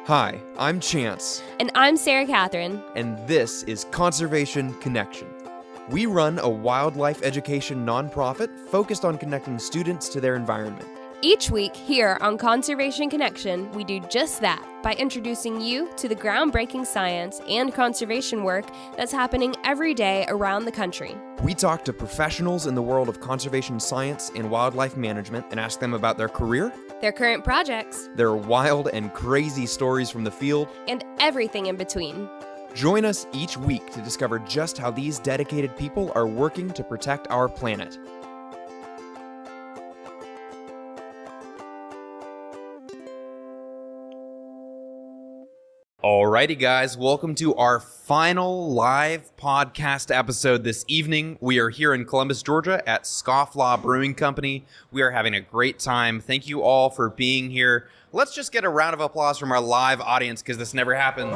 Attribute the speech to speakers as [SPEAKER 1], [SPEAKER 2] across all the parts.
[SPEAKER 1] Hi, I'm Chance.
[SPEAKER 2] And I'm Sarah Catherine.
[SPEAKER 1] And this is Conservation Connection. We run a wildlife education nonprofit focused on connecting students to their environment.
[SPEAKER 2] Each week here on Conservation Connection, we do just that by introducing you to the groundbreaking science and conservation work that's happening every day around the country.
[SPEAKER 1] We talk to professionals in the world of conservation science and wildlife management and ask them about their career,
[SPEAKER 2] their current projects,
[SPEAKER 1] their wild and crazy stories from the field,
[SPEAKER 2] and everything in between.
[SPEAKER 1] Join us each week to discover just how these dedicated people are working to protect our planet. Alrighty guys, welcome to our final live podcast episode this evening. We are here in Columbus, Georgia at Scofflaw Brewing Company. We are having a great time. Thank you all for being here. Let's just get a round of applause from our live audience because this never happens.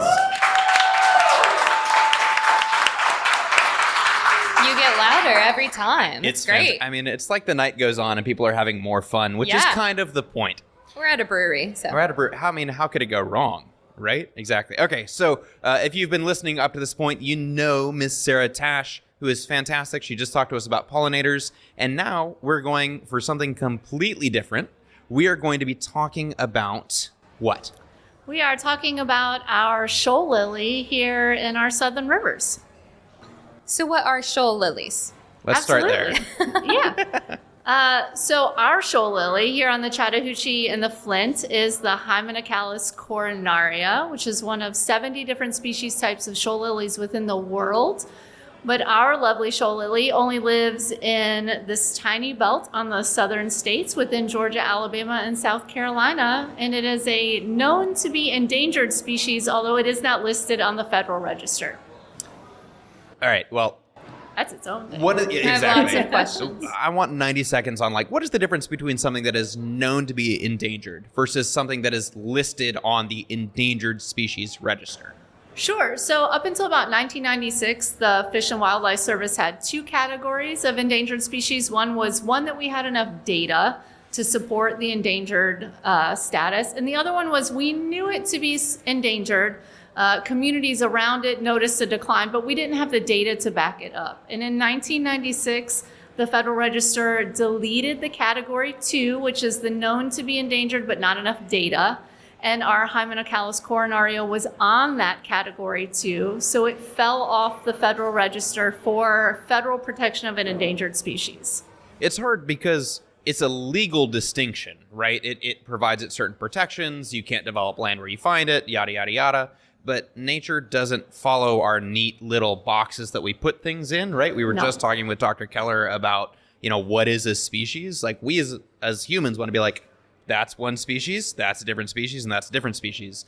[SPEAKER 3] You get louder every time.
[SPEAKER 1] It's
[SPEAKER 3] great.
[SPEAKER 1] I mean, it's like the night goes on and people are having more fun, which is kind of the point.
[SPEAKER 3] We're at a brewery, so.
[SPEAKER 1] We're at a brewery. I mean, how could it go wrong? Right? Exactly. Okay, so if you've been listening up to this point, you know Miss Sara Tash, who is fantastic. She just talked to us about pollinators, and now we're going for something completely different. We are going to be talking about what?
[SPEAKER 4] We are talking about our shoal lily here in our southern rivers.
[SPEAKER 3] So what are shoal lilies?
[SPEAKER 1] Let's start there.
[SPEAKER 4] Yeah. So our shoal lily here on the Chattahoochee and the Flint is the Hydroelectric coronaria, which is one of 70 different species types of shoal lilies within the world. But our lovely shoal lily only lives in this tiny belt on the southern states within Georgia, Alabama, and South Carolina. And it is a known to be endangered species, although it is not listed on the Federal Register.
[SPEAKER 1] All right, well,
[SPEAKER 4] that's its own thing.
[SPEAKER 1] Exactly.
[SPEAKER 3] I have lots of questions.
[SPEAKER 1] I want 90 seconds on what is the difference between something that is known to be endangered versus something that is listed on the endangered species register?
[SPEAKER 4] Sure. So up until about 1996, the Fish and Wildlife Service had two categories of endangered species. One was one that we had enough data to support the endangered status. And the other one was we knew it to be endangered. Communities around it noticed a decline, but we didn't have the data to back it up. And in 1996, the Federal Register deleted the category 2, which is the known to be endangered but not enough data. And our Hydroelectric coronaria was on that category 2, so it fell off the Federal Register for federal protection of an endangered species.
[SPEAKER 1] It's hard because it's a legal distinction, right? It provides it certain protections. You can't develop land where you find it, yada, yada, yada. But nature doesn't follow our neat little boxes that we put things in, right? We were just talking with Dr. Keller about, what is a species? Like we as humans want to be like, that's one species, that's a different species, and that's a different species.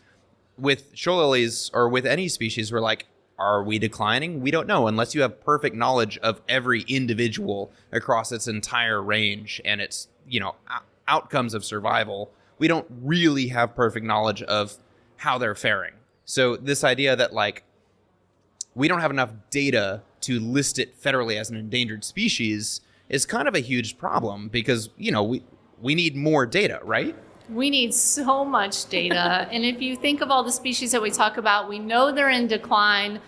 [SPEAKER 1] With shoal lilies or with any species, we're like, are we declining? We don't know unless you have perfect knowledge of every individual across its entire range and its, outcomes of survival. We don't really have perfect knowledge of how they're faring. So this idea that we don't have enough data to list it federally as an endangered species is kind of a huge problem because, we need more data, right?
[SPEAKER 4] We need so much data. And if you think of all the species that we talk about, we know they're in decline.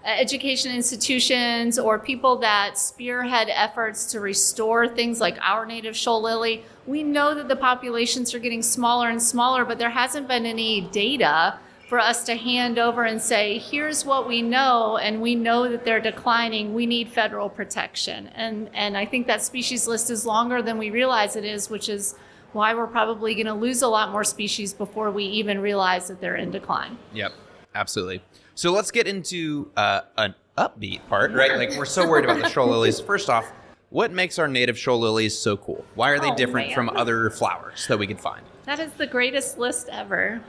[SPEAKER 4] Education institutions or people that spearhead efforts to restore things like our native shoal lily, we know that the populations are getting smaller and smaller, but there hasn't been any data for us to hand over and say, here's what we know, and we know that they're declining. We need federal protection. And I think that species list is longer than we realize it is, which is why we're probably going to lose a lot more species before we even realize that they're in decline.
[SPEAKER 1] Yep, absolutely. So let's get into an upbeat part, right? We're so worried about the shoal lilies. First off, what makes our native shoal lilies so cool? Why are they different from other flowers that we could find?
[SPEAKER 4] That is the greatest list ever.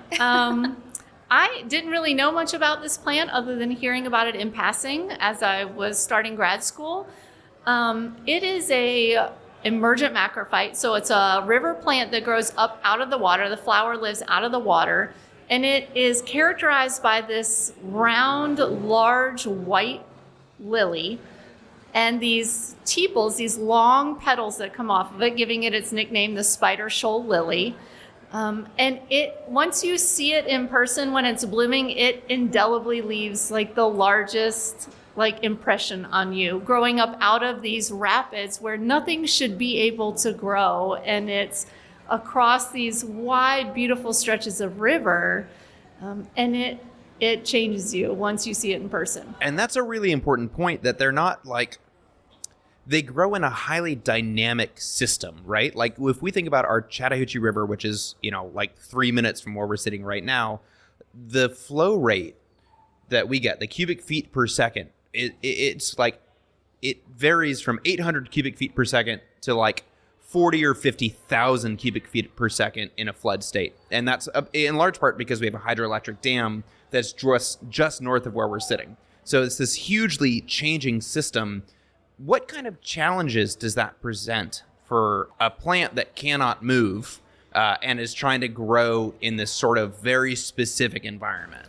[SPEAKER 4] I didn't really know much about this plant other than hearing about it in passing as I was starting grad school. It is a emergent macrophyte, so it's a river plant that grows up out of the water. The flower lives out of the water, and it is characterized by this round, large, white lily and these tepals, these long petals that come off of it, giving it its nickname, the spider shoal lily. And once you see it in person when it's blooming, it indelibly leaves like the largest impression on you. Growing up out of these rapids where nothing should be able to grow, and it's across these wide, beautiful stretches of river, and it changes you once you see it in person.
[SPEAKER 1] And that's a really important point, that they're not they grow in a highly dynamic system, right? Like if we think about our Chattahoochee River, which is, 3 minutes from where we're sitting right now, the flow rate that we get, the cubic feet per second, it varies from 800 cubic feet per second to 40 or 50,000 cubic feet per second in a flood state. And that's in large part because we have a hydroelectric dam that's just north of where we're sitting. So it's this hugely changing system. What kind of challenges does that present for a plant that cannot move and is trying to grow in this sort of very specific environment?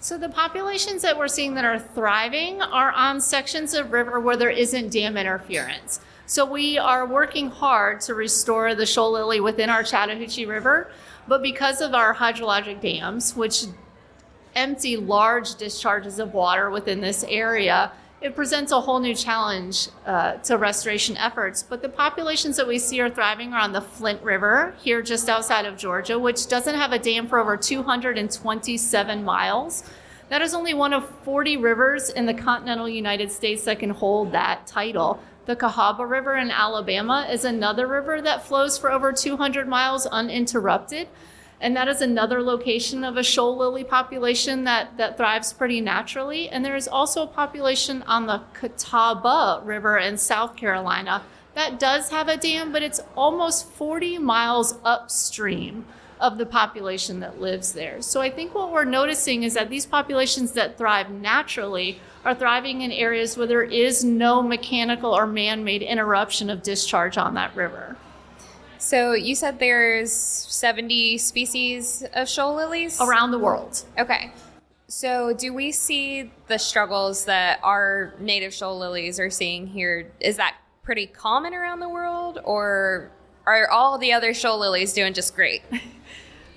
[SPEAKER 4] So the populations that we're seeing that are thriving are on sections of river where there isn't dam interference. So we are working hard to restore the shoal lily within our Chattahoochee River, but because of our hydroelectric dams, which empty large discharges of water within this area, it presents a whole new challenge to restoration efforts. But the populations that we see are thriving are on the Flint River here just outside of Georgia, which doesn't have a dam for over 227 miles. That is only one of 40 rivers in the continental United States that can hold that title. The Cahaba River in Alabama is another river that flows for over 200 miles uninterrupted. And that is another location of a shoal lily population that thrives pretty naturally. And there is also a population on the Catawba River in South Carolina that does have a dam, but it's almost 40 miles upstream of the population that lives there. So I think what we're noticing is that these populations that thrive naturally are thriving in areas where there is no mechanical or man-made interruption of discharge on that river.
[SPEAKER 3] So you said there's 70 species of shoal lilies?
[SPEAKER 4] Around the world.
[SPEAKER 3] Okay. So do we see the struggles that our native shoal lilies are seeing here? Is that pretty common around the world, or are all the other shoal lilies doing just great?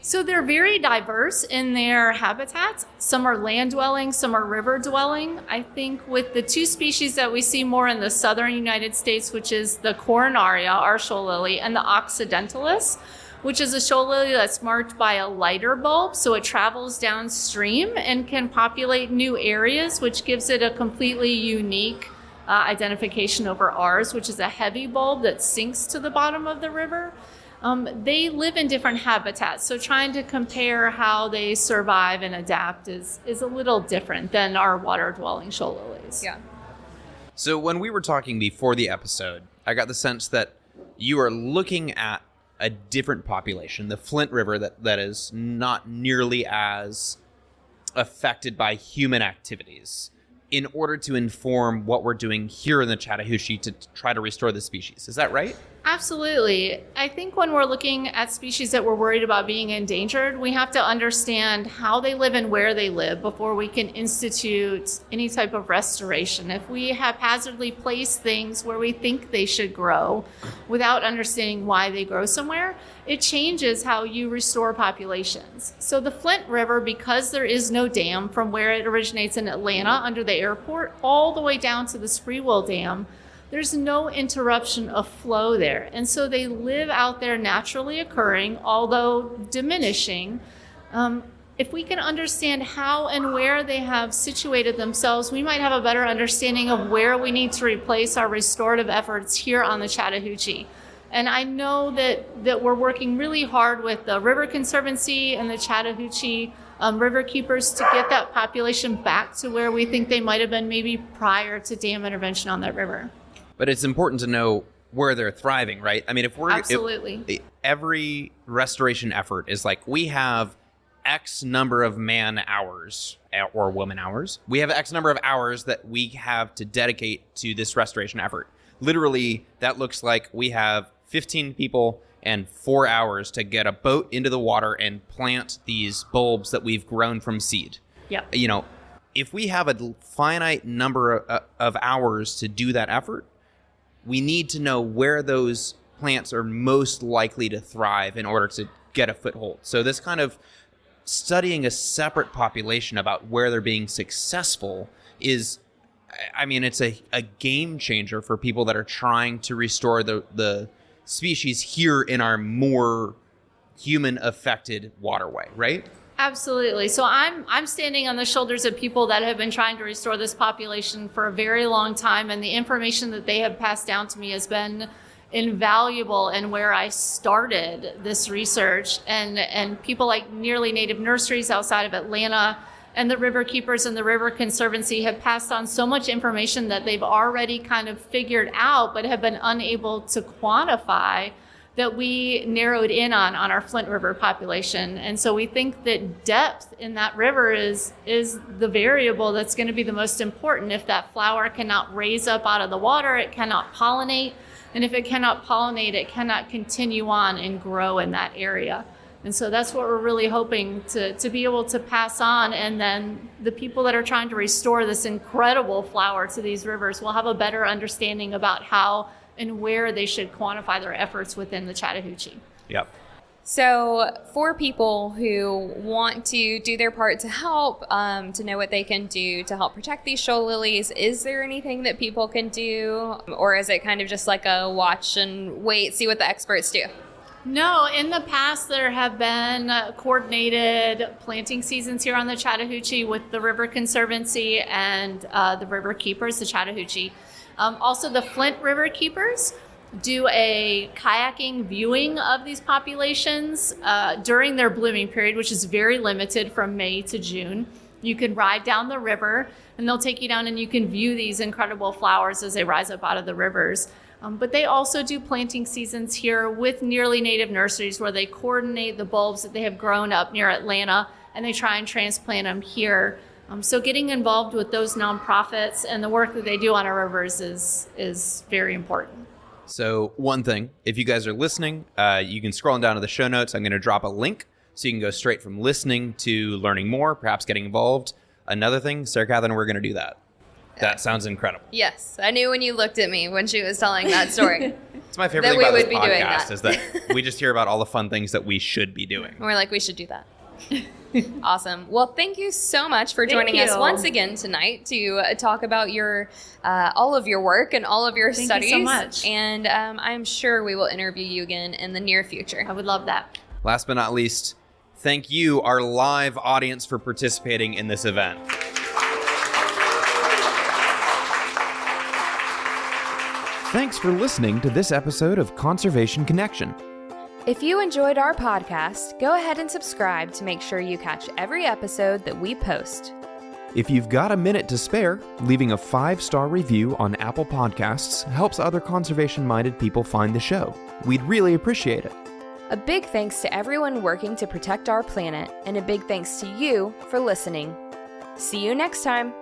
[SPEAKER 4] So they're very diverse in their habitats. Some are land dwelling, some are river dwelling. I think with the two species that we see more in the southern United States, which is the coronaria, our shoal lily, and the occidentalis, which is a shoal lily that's marked by a lighter bulb. So it travels downstream and can populate new areas, which gives it a completely unique identification over ours, which is a heavy bulb that sinks to the bottom of the river. They live in different habitats, so trying to compare how they survive and adapt is a little different than our water-dwelling shoal lilies.
[SPEAKER 3] Yeah.
[SPEAKER 1] So when we were talking before the episode, I got the sense that you are looking at a different population, the Flint River, that is not nearly as affected by human activities, in order to inform what we're doing here in the Chattahoochee to try to restore the species. Is that right?
[SPEAKER 4] Absolutely. I think when we're looking at species that we're worried about being endangered, we have to understand how they live and where they live before we can institute any type of restoration. If we haphazardly place things where we think they should grow without understanding why they grow somewhere, it changes how you restore populations. So the Flint River, because there is no dam from where it originates in Atlanta under the airport all the way down to the Spreewell Dam, there's no interruption of flow there. And so they live out there naturally occurring, although diminishing. If we can understand how and where they have situated themselves, we might have a better understanding of where we need to replace our restorative efforts here on the Chattahoochee. And I know that we're working really hard with the River Conservancy and the Chattahoochee river keepers to get that population back to where we think they might have been maybe prior to dam intervention on that river.
[SPEAKER 1] But it's important to know where they're thriving, right? I mean,
[SPEAKER 4] Absolutely.
[SPEAKER 1] Every restoration effort is like, we have X number of man hours or woman hours. We have X number of hours that we have to dedicate to this restoration effort. Literally, that looks like we have 15 people and 4 hours to get a boat into the water and plant these bulbs that we've grown from seed.
[SPEAKER 4] Yeah.
[SPEAKER 1] If we have a finite number of hours to do that effort, we need to know where those plants are most likely to thrive in order to get a foothold. So this kind of studying a separate population about where they're being successful is, I mean, it's a game changer for people that are trying to restore the species here in our more human affected waterway, right?
[SPEAKER 4] Absolutely. So I'm standing on the shoulders of people that have been trying to restore this population for a very long time, and the information that they have passed down to me has been invaluable in where I started this research. And people like Nearly Native Nurseries outside of Atlanta and the River Keepers and the River Conservancy have passed on so much information that they've already kind of figured out but have been unable to quantify, that we narrowed in on our Flint River population. And so we think that depth in that river is the variable that's going to be the most important. If that flower cannot raise up out of the water, it cannot pollinate. And if it cannot pollinate, it cannot continue on and grow in that area. And so that's what we're really hoping to be able to pass on. And then the people that are trying to restore this incredible flower to these rivers will have a better understanding about how and where they should quantify their efforts within the Chattahoochee.
[SPEAKER 1] Yep.
[SPEAKER 3] So for people who want to do their part to help, to know what they can do to help protect these shoal lilies, is there anything that people can do? Or is it kind of just like a watch and wait, see what the experts do?
[SPEAKER 4] No, in the past there have been coordinated planting seasons here on the Chattahoochee with the River Conservancy and the River Keepers, the Chattahoochee. Also, the Flint River Keepers do a kayaking viewing of these populations during their blooming period, which is very limited from May to June. You can ride down the river and they'll take you down and you can view these incredible flowers as they rise up out of the rivers. But they also do planting seasons here with Nearly Native Nurseries, where they coordinate the bulbs that they have grown up near Atlanta and they try and transplant them here. So getting involved with those nonprofits and the work that they do on our rivers is very important.
[SPEAKER 1] So one thing, if you guys are listening, you can scroll down to the show notes. I'm going to drop a link so you can go straight from listening to learning more, perhaps getting involved. Another thing, Sarah Catherine, we're going to do that. That sounds incredible.
[SPEAKER 3] Yes. I knew when you looked at me when she was telling that story.
[SPEAKER 1] It's my favorite
[SPEAKER 3] That
[SPEAKER 1] thing
[SPEAKER 3] we
[SPEAKER 1] about this
[SPEAKER 3] would be doing
[SPEAKER 1] podcast
[SPEAKER 3] that.
[SPEAKER 1] is that we just hear about all the fun things that we should be doing.
[SPEAKER 3] We're like, we should do that. Awesome. Well, thank you so much for joining us once again tonight to talk about your all of your work and all of your studies.
[SPEAKER 4] Thank you so much.
[SPEAKER 3] And I'm sure we will interview you again in the near future.
[SPEAKER 4] I would love that.
[SPEAKER 1] Last but not least, thank you, our live audience, for participating in this event. Thanks for listening to this episode of Conservation Connection.
[SPEAKER 2] If you enjoyed our podcast, go ahead and subscribe to make sure you catch every episode that we post.
[SPEAKER 1] If you've got a minute to spare, leaving a 5-star review on Apple Podcasts helps other conservation-minded people find the show. We'd really appreciate it.
[SPEAKER 2] A big thanks to everyone working to protect our planet, and a big thanks to you for listening. See you next time.